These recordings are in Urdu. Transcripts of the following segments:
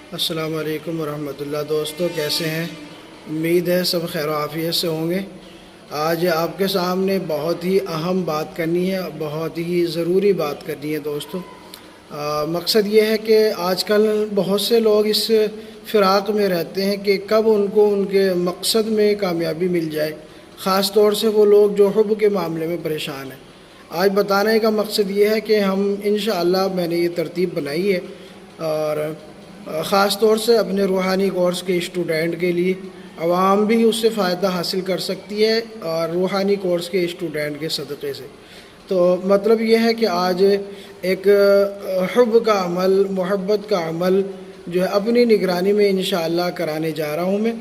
السلام علیکم ورحمۃ اللہ۔ دوستو کیسے ہیں؟ امید ہے سب خیر و عافیت سے ہوں گے۔ آج آپ کے سامنے بہت ہی اہم بات کرنی ہے، بہت ہی ضروری بات کرنی ہے دوستو۔ مقصد یہ ہے کہ آج کل بہت سے لوگ اس فراق میں رہتے ہیں کہ کب ان کو ان کے مقصد میں کامیابی مل جائے، خاص طور سے وہ لوگ جو حب کے معاملے میں پریشان ہیں۔ آج بتانے کا مقصد یہ ہے کہ ہم انشاءاللہ میں نے یہ ترتیب بنائی ہے، اور خاص طور سے اپنے روحانی کورس کے اسٹوڈنٹ کے لیے، عوام بھی اس سے فائدہ حاصل کر سکتی ہے اور روحانی کورس کے اسٹوڈنٹ کے صدقے سے۔ تو مطلب یہ ہے کہ آج ایک حب کا عمل، محبت کا عمل جو ہے اپنی نگرانی میں انشاءاللہ کرانے جا رہا ہوں میں،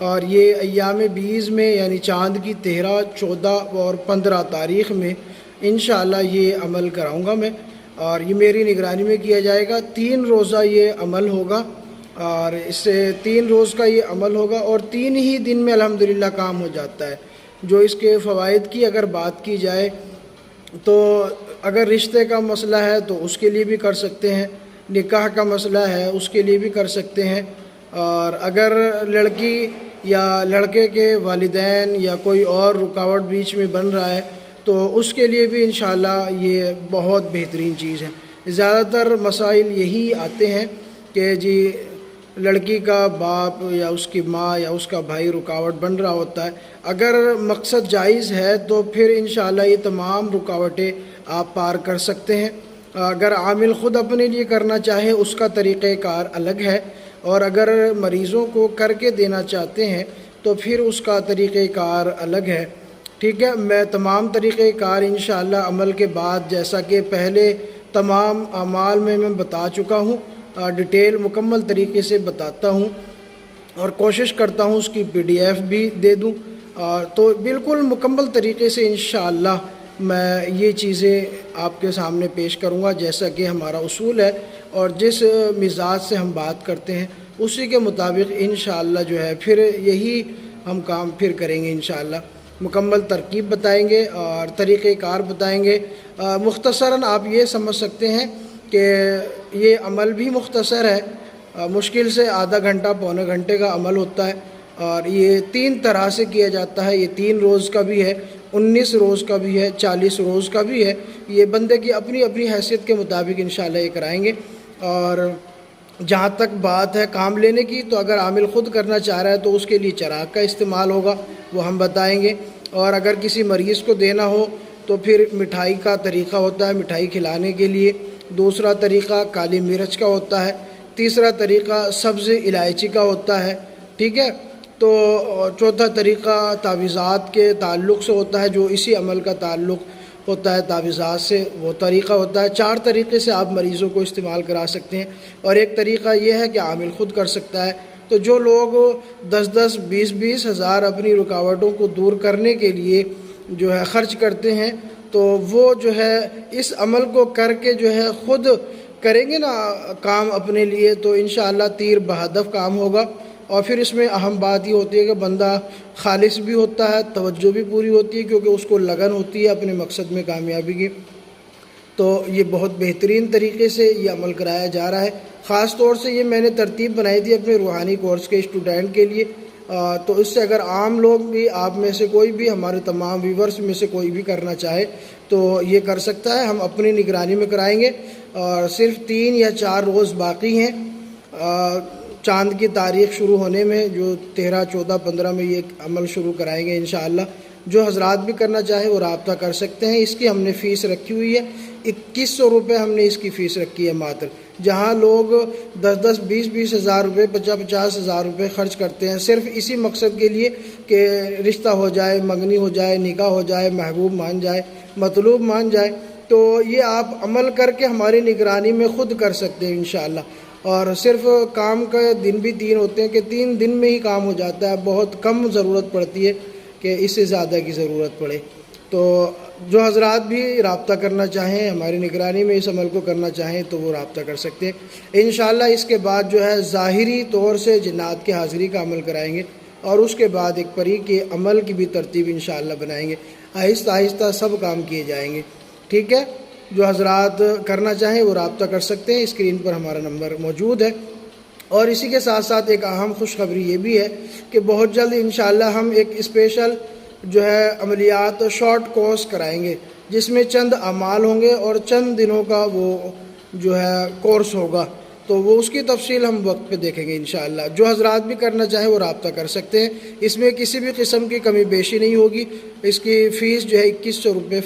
اور یہ ایام 20 میں یعنی چاند کی 13، 14 اور 15 تاریخ میں انشاءاللہ یہ عمل کراؤں گا میں، اور یہ میری نگرانی میں کیا جائے گا۔ 3 روزہ یہ عمل ہوگا، اور اس سے 3 روز کا یہ عمل ہوگا، اور 3 ہی دن میں الحمدللہ کام ہو جاتا ہے۔ جو اس کے فوائد کی اگر بات کی جائے تو اگر رشتے کا مسئلہ ہے تو اس کے لیے بھی کر سکتے ہیں، نکاح کا مسئلہ ہے اس کے لیے بھی کر سکتے ہیں، اور اگر لڑکی یا لڑکے کے والدین یا کوئی اور رکاوٹ بیچ میں بن رہا ہے تو اس کے لیے بھی انشاءاللہ یہ بہت بہترین چیز ہے۔ زیادہ تر مسائل یہی آتے ہیں کہ جی لڑکی کا باپ یا اس کی ماں یا اس کا بھائی رکاوٹ بن رہا ہوتا ہے۔ اگر مقصد جائز ہے تو پھر انشاءاللہ یہ تمام رکاوٹیں آپ پار کر سکتے ہیں۔ اگر عامل خود اپنے لیے کرنا چاہے اس کا طریقہ کار الگ ہے، اور اگر مریضوں کو کر کے دینا چاہتے ہیں تو پھر اس کا طریقہ کار الگ ہے۔ ٹھیک ہے، میں تمام طریقہ کار انشاءاللہ عمل کے بعد، جیسا کہ پہلے تمام اعمال میں بتا چکا ہوں، ڈیٹیل مکمل طریقے سے بتاتا ہوں، اور کوشش کرتا ہوں اس کی PDF بھی دے دوں، تو بالکل مکمل طریقے سے انشاءاللہ میں یہ چیزیں آپ کے سامنے پیش کروں گا جیسا کہ ہمارا اصول ہے، اور جس مزاج سے ہم بات کرتے ہیں اسی کے مطابق انشاءاللہ جو ہے پھر یہی ہم کام پھر کریں گے انشاءاللہ۔ مکمل ترکیب بتائیں گے اور طریقہ کار بتائیں گے۔ مختصراً آپ یہ سمجھ سکتے ہیں کہ یہ عمل بھی مختصر ہے، مشکل سے آدھا گھنٹہ پونے گھنٹے کا عمل ہوتا ہے، اور یہ 3 طرح سے کیا جاتا ہے۔ یہ 3 روز کا بھی ہے، 19 روز کا بھی ہے، 40 روز کا بھی ہے۔ یہ بندے کی اپنی اپنی حیثیت کے مطابق انشاءاللہ یہ کرائیں گے۔ اور جہاں تک بات ہے کام لینے کی، تو اگر عامل خود کرنا چاہ رہا ہے تو اس کے لیے چراغ کا استعمال ہوگا، وہ ہم بتائیں گے۔ اور اگر کسی مریض کو دینا ہو تو پھر مٹھائی کا طریقہ ہوتا ہے، مٹھائی کھلانے کے لیے۔ دوسرا طریقہ کالی مرچ کا ہوتا ہے۔ تیسرا طریقہ سبز الائچی کا ہوتا ہے۔ ٹھیک ہے، تو چوتھا طریقہ تعویذات کے تعلق سے ہوتا ہے، جو اسی عمل کا تعلق ہوتا ہے تعویذات سے، وہ طریقہ ہوتا ہے۔ 4 طریقے سے آپ مریضوں کو استعمال کرا سکتے ہیں، اور ایک طریقہ یہ ہے کہ عامل خود کر سکتا ہے۔ تو جو لوگ 10 20 ہزار اپنی رکاوٹوں کو دور کرنے کے لیے جو ہے خرچ کرتے ہیں، تو وہ جو ہے اس عمل کو کر کے جو ہے خود کریں گے نا کام اپنے لیے، تو انشاءاللہ تیر بہدف کام ہوگا۔ اور پھر اس میں اہم بات یہ ہوتی ہے کہ بندہ خالص بھی ہوتا ہے، توجہ بھی پوری ہوتی ہے، کیونکہ اس کو لگن ہوتی ہے اپنے مقصد میں کامیابی کی۔ تو یہ بہت بہترین طریقے سے یہ عمل کرایا جا رہا ہے۔ خاص طور سے یہ میں نے ترتیب بنائی تھی اپنے روحانی کورس کے اسٹوڈنٹ کے لیے، تو اس سے اگر عام لوگ بھی، آپ میں سے کوئی بھی، ہمارے تمام ویورز میں سے کوئی بھی کرنا چاہے تو یہ کر سکتا ہے۔ ہم اپنی نگرانی میں کرائیں گے، اور صرف 3 یا 4 روز باقی ہیں چاند کی تاریخ شروع ہونے میں، جو 13، 14، 15 میں یہ عمل شروع کرائیں گے انشاءاللہ۔ جو حضرات بھی کرنا چاہے وہ رابطہ کر سکتے ہیں۔ اس کی ہم نے فیس رکھی ہوئی ہے 2100 روپے، ہم نے اس کی فیس رکھی ہے ماتر۔ جہاں لوگ 10 20 ہزار روپے، 50 ہزار روپے خرچ کرتے ہیں صرف اسی مقصد کے لیے کہ رشتہ ہو جائے، منگنی ہو جائے، نکاح ہو جائے، محبوب مان جائے، مطلوب مان جائے، تو یہ آپ عمل کر کے ہماری نگرانی میں خود کر سکتے ہیں انشاءاللہ۔ اور صرف کام کا دن بھی 3 ہوتے ہیں کہ 3 دن میں ہی کام ہو جاتا ہے، بہت کم ضرورت پڑتی ہے کہ اس سے زیادہ کی ضرورت پڑے۔ تو جو حضرات بھی رابطہ کرنا چاہیں، ہماری نگرانی میں اس عمل کو کرنا چاہیں تو وہ رابطہ کر سکتے ہیں انشاءاللہ۔ اس کے بعد جو ہے ظاہری طور سے جنات کے حاضری کا عمل کرائیں گے، اور اس کے بعد ایک پری کے عمل کی بھی ترتیب انشاءاللہ بنائیں گے۔ آہستہ آہستہ سب کام کیے جائیں گے۔ ٹھیک ہے، جو حضرات کرنا چاہیں وہ رابطہ کر سکتے ہیں، اسکرین پر ہمارا نمبر موجود ہے۔ اور اسی کے ساتھ ساتھ ایک اہم خوشخبری یہ بھی ہے کہ بہت جلد انشاءاللہ ہم ایک اسپیشل جو ہے عملیات شارٹ کورس کرائیں گے، جس میں چند اعمال ہوں گے اور چند دنوں کا وہ جو ہے کورس ہوگا، تو وہ اس کی تفصیل ہم وقت پہ دیکھیں گے انشاءاللہ۔ جو حضرات بھی کرنا چاہیں وہ رابطہ کر سکتے ہیں، اس میں کسی بھی قسم کی کمی بیشی نہیں ہوگی۔ اس کی فیس جو ہے 2100 روپے